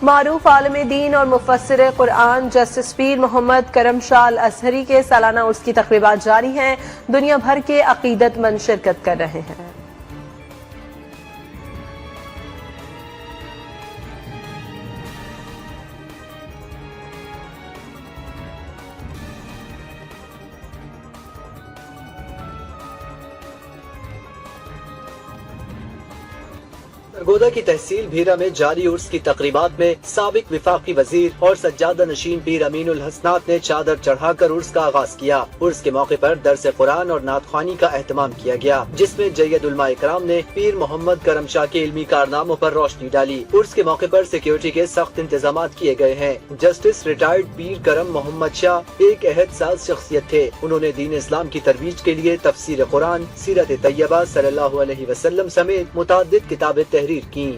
معروف عالم دین اور مفسر قرآن جسٹس پیر محمد کرم شاہ الازہری کے سالانہ عرس کی تقریبات جاری ہیں۔ دنیا بھر کے عقیدت مند شرکت کر رہے ہیں۔ سرگودا کی تحصیل بھیرا میں جاری عرس کی تقریبات میں سابق وفاقی وزیر اور سجادہ نشین پیر امین الحسنات نے چادر چڑھا کر عرس کا آغاز کیا۔ عرس کے موقع پر درس قرآن اور نعت خوانی کا اہتمام کیا گیا، جس میں جید علماء اکرام نے پیر محمد کرم شاہ کے علمی کارناموں پر روشنی ڈالی۔ عرس کے موقع پر سیکیورٹی کے سخت انتظامات کیے گئے ہیں۔ جسٹس ریٹائرڈ پیر کرم محمد شاہ ایک عہد ساز شخصیت تھے۔ انہوں نے دین اسلام کی ترویج کے لیے تفسیر قرآن، سیرت طیبہ صلی اللہ علیہ وسلم سمیت متعدد کتابیں تحریر کی۔